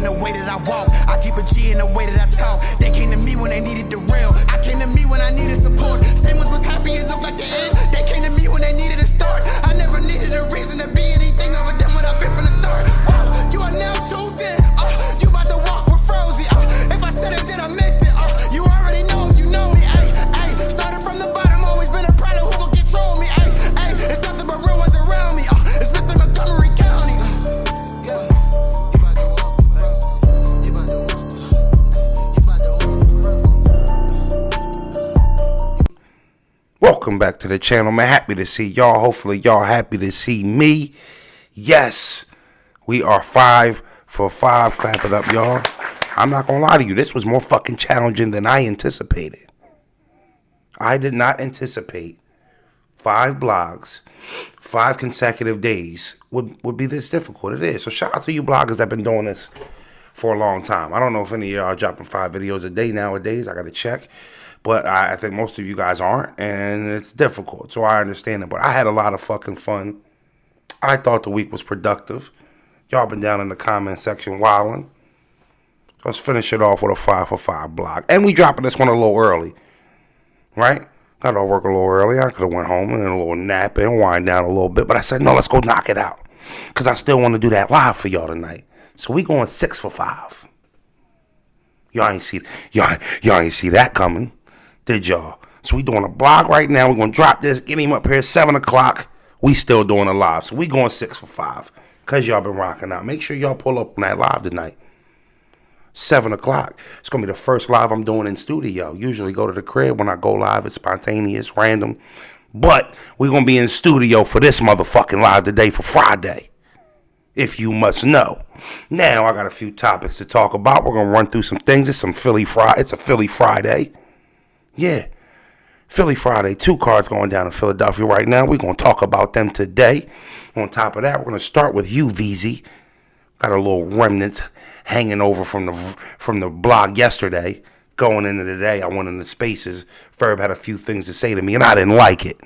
the way that I walk. I keep a G in the way that I talk. They came to me when they needed the real. I came to me when I needed support. Same ones was happy, it looked like the end. They came to me when they needed a start. I never needed a reason to be anything other than what I've been from the start. You are now tuned in. You about to walk with Phriday. If I said it, then I meant it. You already know, you know me. Started from the bottom, always been a problem. Who gon' control me? It's nothing but real ones around me. It's Mr. Montgomery County. Welcome back to the channel, man. Happy to see y'all. Hopefully y'all happy to see me. Yes, we are 5 for 5. Clap it up, y'all. I'm not gonna lie to you, this was more fucking challenging than I anticipated. I did not anticipate 5 blogs, 5 consecutive days would be this difficult. It is. So shout out to you bloggers that have been doing this for a long time. I don't know if any of y'all are dropping 5 videos a day nowadays. I gotta check. But I think most of you guys aren't, and it's difficult, so I understand it. But I had a lot of fucking fun. I thought the week was productive. Y'all been down in the comment section wilding. So let's finish it off with a 5 for 5 blog. And we dropping this one a little early, right? Got to work a little early. I could have went home and a little nap and wind down a little bit. But I said, no, let's go knock it out. Because I still want to do that live for y'all tonight. So we going 6 for 5. Y'all ain't see that coming. Did y'all? So we doing a blog right now. We're going to drop this, get him up here 7 o'clock. We still doing a live. So we going 6 for 5 because y'all been rocking out. Make sure y'all pull up on that live tonight. 7 o'clock. It's going to be the first live I'm doing in studio. Usually go to the crib. When I go live, it's spontaneous, random. But we're going to be in studio for this motherfucking live today for Phriday. If you must know. Now, I got a few topics to talk about. We're going to run through some things. It's a Philly Phriday. Yeah, Philly Phriday. 2 cards going down in Philadelphia right now. We're going to talk about them today. On top of that, we're going to start with you, VZ. Got a little remnants hanging over from the blog yesterday. Going into today, I went into spaces. Verb had a few things to say to me, and I didn't like it.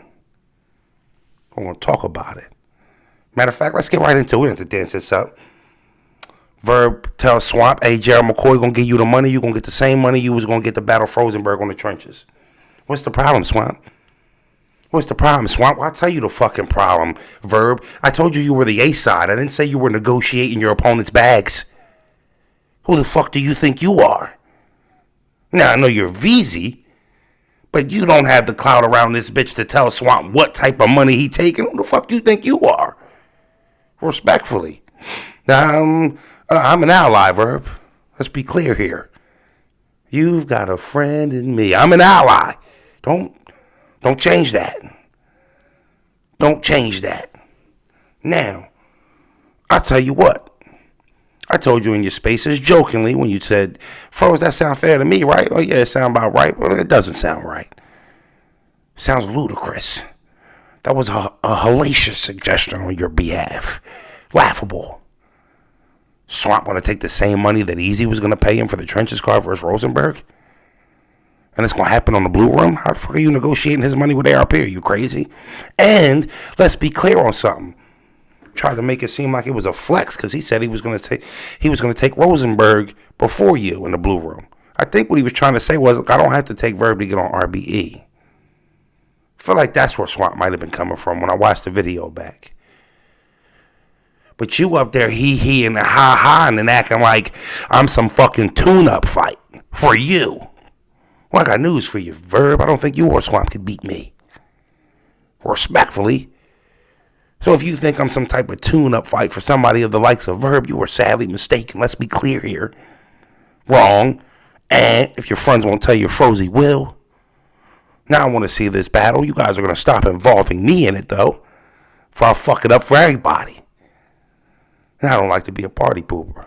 I'm going to talk about it. Matter of fact, let's get right into it. We don't have to dance this up. Verb tells Swamp, hey, Gerald McCoy going to give you the money. You're going to get the same money you was going to get to battle Frozenberg on the trenches. What's the problem, Swamp? What's the problem, Swamp? Well, I'll tell you the fucking problem, Verb. I told you were the A side. I didn't say you were negotiating your opponent's bags. Who the fuck do you think you are? Now, I know you're VZ, but you don't have the clout around this bitch to tell Swamp what type of money he taking. Who the fuck do you think you are? Respectfully. Now, I'm an ally, Verb. Let's be clear here. You've got a friend in me. I'm an ally. Don't change that. Don't change that. Now, I'll tell you what. I told you in your spaces jokingly when you said, Froze, that sound fair to me, right? Oh, yeah, it sound about right. Well, it doesn't sound right. Sounds ludicrous. That was a hellacious suggestion on your behalf. Laughable. Swamp want to take the same money that Easy was going to pay him for the trenches card versus Rosenberg? And it's going to happen on the Blue Room? How the fuck are you negotiating his money with ARP? Are you crazy? And let's be clear on something. Tried to make it seem like it was a flex because he said he was going to take Rosenberg before you in the Blue Room. I think what he was trying to say was, I don't have to take Verb to get on RBE. I feel like that's where Swamp might have been coming from when I watched the video back. But you up there he and ha and then acting like I'm some fucking tune-up fight for you. Well, I got news for you, Verb. I don't think you or Swamp could beat me. Respectfully. So if you think I'm some type of tune-up fight for somebody of the likes of Verb, you are sadly mistaken. Let's be clear here. Wrong. And if your friends won't tell you, Frozy will. Now I want to see this battle. You guys are going to stop involving me in it, though. Before I fuck it up for everybody. I don't like to be a party pooper.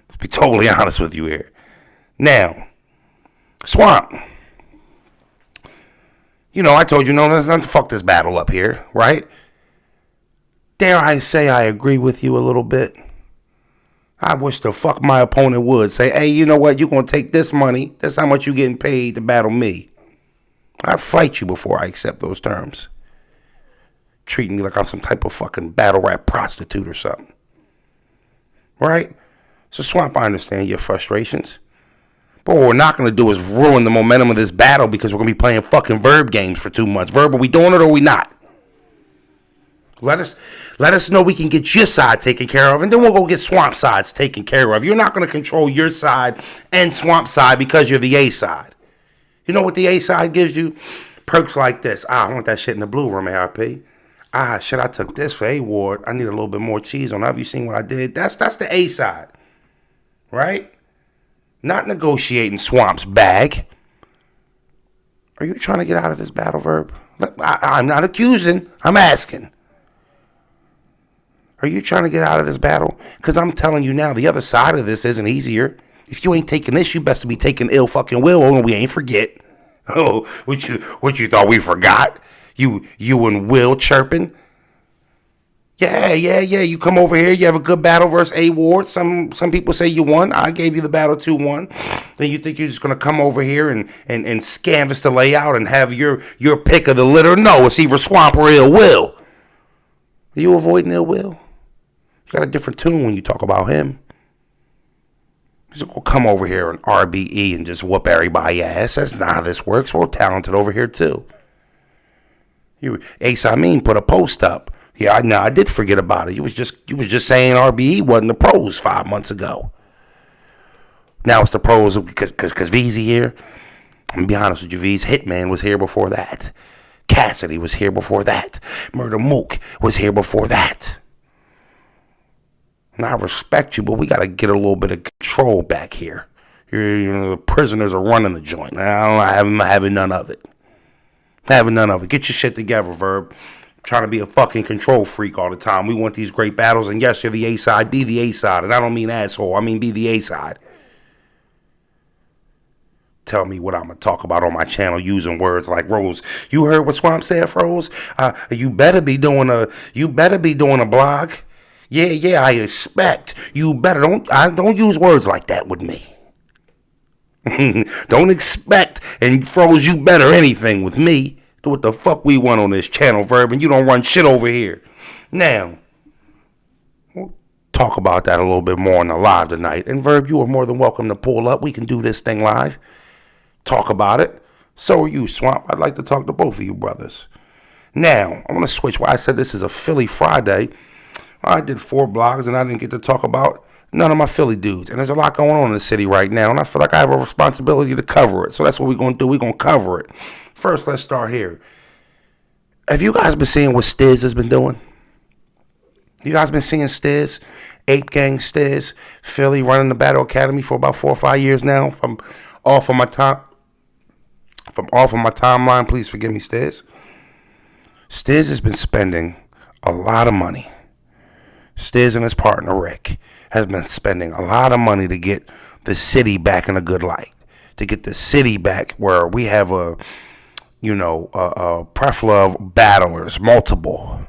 Let's be totally honest with you here. Now, Swamp. You know, I told you, no, let's not fuck this battle up here, right? Dare I say I agree with you a little bit? I wish the fuck my opponent would say, hey, you know what? You're going to take this money. That's how much you're getting paid to battle me. I'd fight you before I accept those terms. Treating me like I'm some type of fucking battle rap prostitute or something. Right? So, Swamp, I understand your frustrations. But what we're not going to do is ruin the momentum of this battle because we're going to be playing fucking Verb games for 2 months. Verb, are we doing it or are we not? Let us know we can get your side taken care of, and then we'll go get Swamp sides taken care of. You're not going to control your side and Swamp side because you're the A side. You know what the A side gives you? Perks like this. I want that shit in the blue room, ARP. Shit, I took this for A Ward. I need a little bit more cheese on it. Have you seen what I did? That's the A side. Right? Not negotiating Swamp's bag. Are you trying to get out of this battle, Verb? I'm not accusing. I'm asking. Are you trying to get out of this battle? Because I'm telling you now, the other side of this isn't easier. If you ain't taking this, you best to be taking ill fucking will, and we ain't forget. Oh, what you thought we forgot? You and Will chirping? Yeah. You come over here, you have a good battle versus A Ward. Some people say you won. I gave you the battle 2-1. Then you think you're just gonna come over here and canvas the layout and have your pick of the litter? No, it's either Swamp or Ill Will. Are you avoiding Ill Will? You got a different tune when you talk about him. He's gonna come over here and RBE and just whoop everybody's ass. That's not how this works. We're talented over here too. Ace Amin put a post up. Yeah, I did forget about it. You was just saying RBE wasn't the pros 5 months ago. Now it's the pros because V's here. I'm gonna be honest with you, V's Hitman was here before that. Cassidy was here before that. Murder Mook was here before that. And I respect you, but we got to get a little bit of control back here. The prisoners are running the joint. I'm having none of it. Having none of it. Get your shit together, Verb. Trying to be a fucking control freak all the time. We want these great battles, and yes, you're the A side. Be the A side, and I don't mean asshole. I mean be the A side. Tell me what I'm gonna talk about on my channel using words like Rose. You heard what Swamp said, Rose? You better be doing a blog. Yeah, I expect you better. Don't use words like that with me. Don't expect and Froze you better anything with me. Do what the fuck we want on this channel, Verb, and you don't run shit over here. Now, we'll talk about that a little bit more on the live tonight. And Verb, you are more than welcome to pull up. We can do this thing live. Talk about it. So are you, Swamp. I'd like to talk to both of you brothers. Now, I'm going to switch. Why I said this is a Philly Friday. I did 4 blogs and I didn't get to talk about none of my Philly dudes. And there's a lot going on in the city right now. And I feel like I have a responsibility to cover it. So that's what we're going to do. We're going to cover it. First, let's start here. Have you guys been seeing what Stiz has been doing? You guys been seeing Stiz? Ape Gang Stiz. Philly running the Battle Academy for about 4 or 5 years now. From off of my timeline, please forgive me, Stiz. Stiz has been spending a lot of money. Stiz and his partner Rick has been spending a lot of money to get the city back in a good light, to get the city back where we have a plethora of battlers, multiple,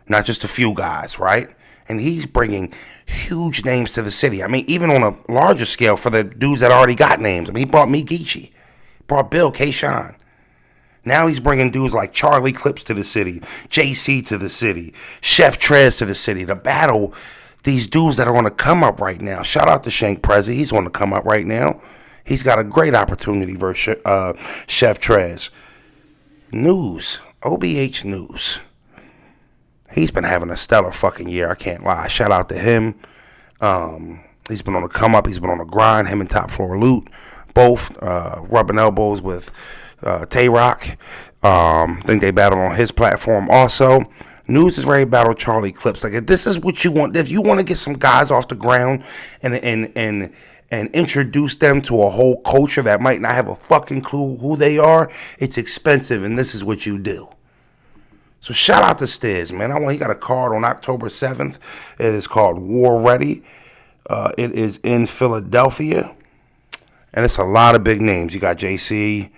not just a few guys, right? And he's bringing huge names to the city. I mean, even on a larger scale for the dudes that already got names. I mean, he brought me Geechee, brought Bill K-Shine. Now he's bringing dudes like Charlie Clips to the city, JC to the city, Chef Trez to the city. To battle these dudes that are on the come up right now. Shout out to Shank Prezi. He's on the come up right now. He's got a great opportunity versus Chef Trez. News. OBH News. He's been having a stellar fucking year. I can't lie. Shout out to him. He's been on the come up. He's been on the grind. Him and Top Floor Loot. Both rubbing elbows with Tay-Rock. Think they battled on his platform also. News is ready to battle Charlie Clips. Like, if this is what you want, if you want to get some guys off the ground and introduce them to a whole culture that might not have a fucking clue who they are, it's expensive, and this is what you do. So shout out to Stiz, man. He got a card on October 7th. It is called War Ready. It is in Philadelphia. And it's a lot of big names. You got JC.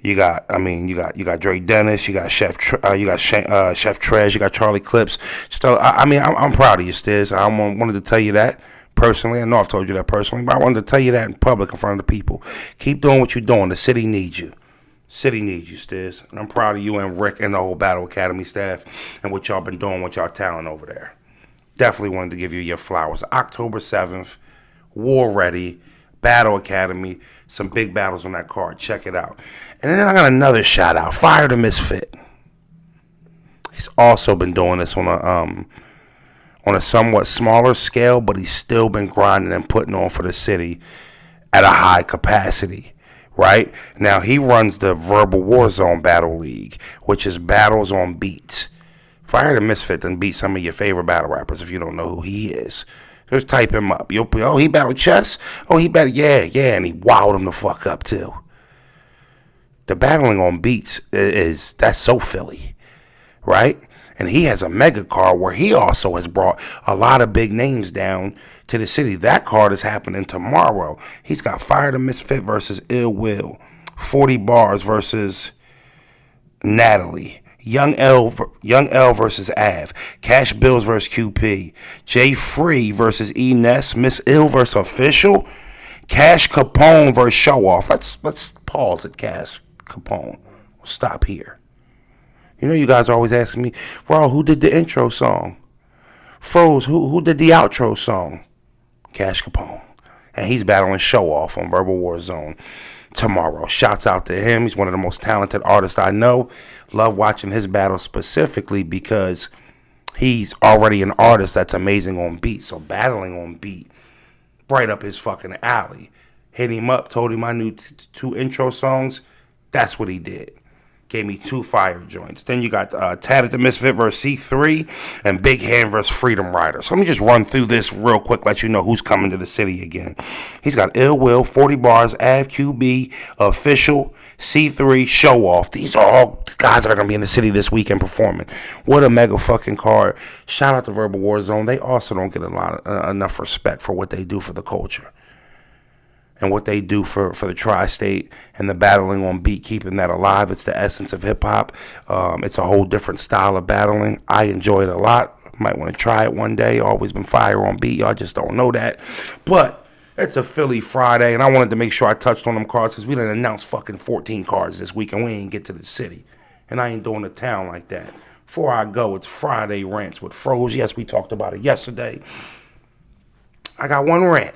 You got Dre Dennis. You got Chef Trez. You got Charlie Clips. I'm proud of you, Stiz. I wanted to tell you that personally. I know I've told you that personally, but I wanted to tell you that in public in front of the people. Keep doing what you're doing. The city needs you. City needs you, Stiz. And I'm proud of you and Rick and the whole Battle Academy staff and what y'all been doing with y'all talent over there. Definitely wanted to give you your flowers. October 7th, War Ready, Battle Academy. Some big battles on that card. Check it out. And then I got another shout out. Fire the Misfit. He's also been doing this on a somewhat smaller scale, but he's still been grinding and putting on for the city at a high capacity. Right? Now, he runs the Verbal Warzone Battle League, which is battles on beats. Fire the Misfit and beat some of your favorite battle rappers if you don't know who he is. Just type him up. Oh, he battled chess? Oh, he battled, yeah, and he wowed him the fuck up, too. The battling on beats that's so Philly, right? And he has a mega card where he also has brought a lot of big names down to the city. That card is happening tomorrow. He's got Fire the Misfit versus Ill Will, 40 Bars versus Natalie, Young L versus Av, Cash Bills versus QP, Jay Free versus E Ness, Miss Ill versus Official, Cash Capone versus Show Off. Let's pause at Cash Capone. We'll stop here. You know, you guys are always asking me, bro, who did the intro song? Froze, who did the outro song? Cash Capone. And he's battling Show Off on Verbal Warzone tomorrow. Shouts out to him. He's one of the most talented artists I know. Love watching his battles specifically because he's already an artist that's amazing on beat. So battling on beat, right up his fucking alley. Hit him up, told him I knew two intro songs. That's what he did. Gave me 2 fire joints. Then you got Tatted the Misfit versus C3 and Big Hand versus Freedom Rider. So let me just run through this real quick, let you know who's coming to the city again. He's got Ill Will, 40 Bars, Av QB, Official, C3, Show Off. These are all guys that are going to be in the city this weekend performing. What a mega fucking card. Shout out to Verbal Warzone. They also don't get enough respect for what they do for the culture. And what they do for the tri-state and the battling on beat, keeping that alive. It's the essence of hip-hop. It's a whole different style of battling. I enjoy it a lot. Might want to try it one day. Always been fire on beat. Y'all just don't know that. But it's a Philly Friday, and I wanted to make sure I touched on them cards because we done announced fucking 14 cards this week, and we ain't get to the city. And I ain't doing the town like that. Before I go, it's Friday Rants with Froze. Yes, we talked about it yesterday. I got one rant.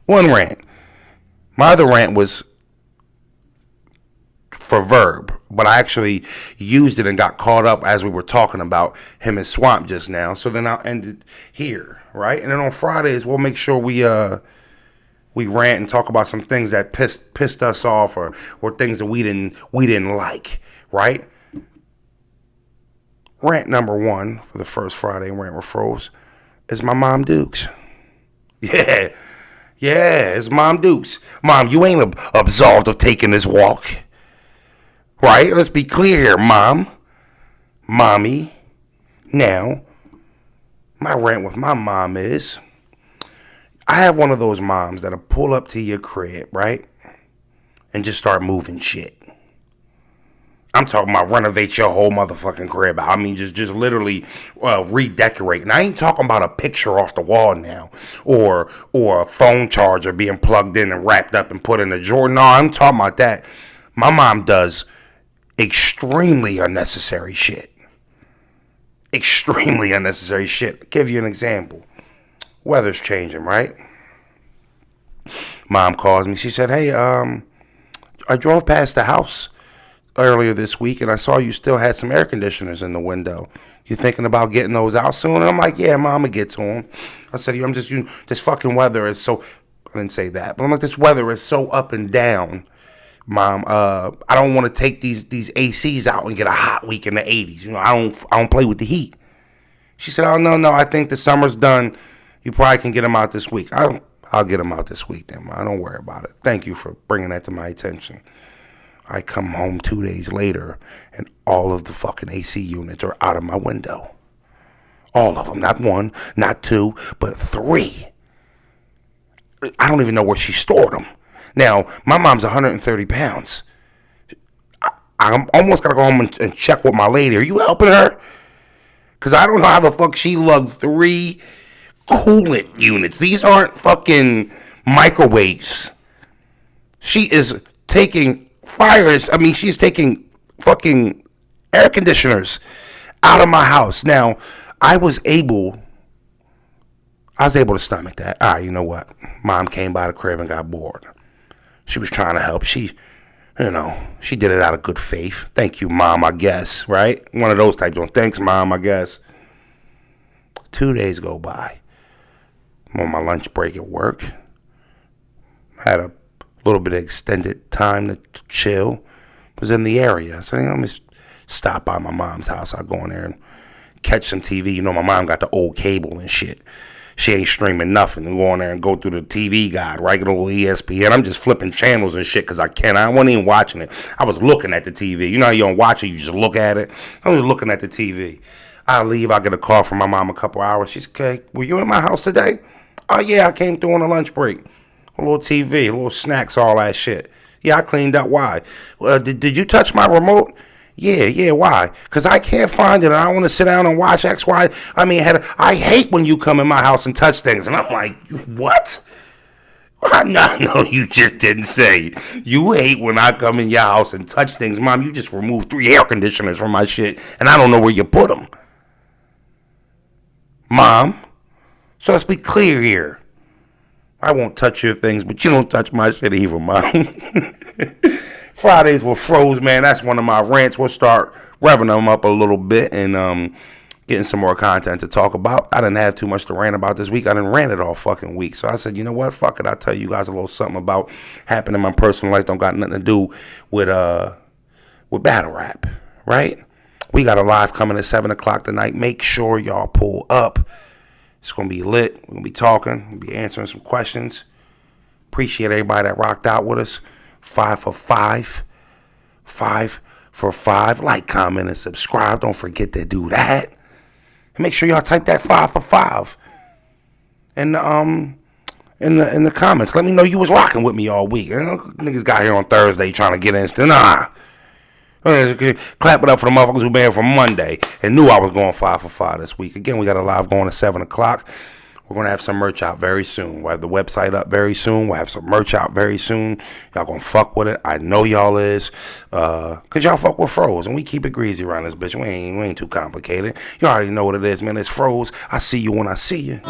One rant. My other rant was for Verb, but I actually used it and got caught up as we were talking about him and Swamp just now. So then I'll end it here, right? And then on Fridays, we'll make sure we rant and talk about some things that pissed us off or things that we didn't like, right? Rant number 1 for the first Friday Rant with Froze is my mom Dukes. Yeah, it's Mom Dukes. Mom, you ain't absolved of taking this walk. Right? Let's be clear here, Mom. Mommy. Now, my rant with my mom is, I have one of those moms that'll pull up to your crib, right? And just start moving shit. I'm talking about renovate your whole motherfucking crib. I mean, just literally redecorate. And I ain't talking about a picture off the wall now, or a phone charger being plugged in and wrapped up and put in a drawer. No, I'm talking about that. My mom does extremely unnecessary shit. Extremely unnecessary shit. I'll give you an example. Weather's changing, right? Mom calls me. She said, "Hey, I drove past the house earlier this week, and I saw you still had some air conditioners in the window. You thinking about getting those out soon?" And I'm like, "Yeah, Mom, I'll get to them." I said, this fucking weather is so, I didn't say that, but I'm like, this weather is so up and down, Mom. I don't want to take these ACs out and get a hot week in the 80s. You know, I don't play with the heat. She said, "Oh, no, I think the summer's done. You probably can get them out this week." I'll get them out this week then, Mom. Don't worry about it. Thank you for bringing that to my attention. I come home 2 days later, and all of the fucking AC units are out of my window. All of them. Not 1, not 2, but 3. I don't even know where she stored them. Now, my mom's 130 pounds. I'm almost going to go home and check with my lady. Are you helping her? Because I don't know how the fuck she lugged 3 coolant units. These aren't fucking microwaves. She is taking she's taking fucking air conditioners out of my house. Now, I was able I was able to stomach that. All right, you know what? Mom came by the crib and got bored. She was trying to help. She did it out of good faith. Thank you, Mom, I guess, right? One of those types of, thanks, Mom, I guess. 2 days go by. I'm on my lunch break at work. Had a little bit of extended time to chill. Was in the area. So, let me stop by my mom's house. I go in there and catch some TV. You know, my mom got the old cable and shit. She ain't streaming nothing. And go in there and go through the TV guide, regular old ESPN. I'm just flipping channels and shit because I can't. I wasn't even watching it. I was looking at the TV. You know how you don't watch it, you just look at it. I was looking at the TV. I leave. I get a call from my mom a couple hours. She's, okay, were you in my house today? Oh, yeah, I came through on a lunch break. A little TV, a little snacks, all that shit. Yeah, I cleaned up. Why? Did you touch my remote? Yeah, why? Because I can't find it and I want to sit down and watch X, Y. I hate when you come in my house and touch things. And I'm like, what? No, you just didn't say. You hate when I come in your house and touch things. Mom, you just removed 3 air conditioners from my shit and I don't know where you put them. Mom, so let's be clear here. I won't touch your things, but you don't touch my shit either, Mom. Fridays with Froze, man. That's one of my rants. We'll start revving them up a little bit and getting some more content to talk about. I didn't have too much to rant about this week. I didn't rant it all fucking week. So I said, you know what? Fuck it. I'll tell you guys a little something about happening in my personal life. Don't got nothing to do with battle rap, right? We got a live coming at 7 o'clock tonight. Make sure y'all pull up. It's going to be lit. We're going to be talking. We'll be answering some questions. Appreciate everybody that rocked out with us. 5 for 5. 5 for 5. Like, comment, and subscribe. Don't forget to do that. And make sure y'all type that 5 for 5 in the comments. Let me know you was rocking with me all week. You know, niggas got here on Thursday trying to get instant. Nah. Clap it up for the motherfuckers who been here from Monday and knew I was going 5 for 5 this week. Again, we got a live going at 7 o'clock. We're going to have some merch out very soon. We'll have the website up very soon. We'll have some merch out very soon. Y'all going to fuck with it. I know y'all is. Because y'all fuck with Froze. And we keep it greasy around this bitch. We ain't too complicated. You already know what it is, man. It's Froze. I see you when I see you.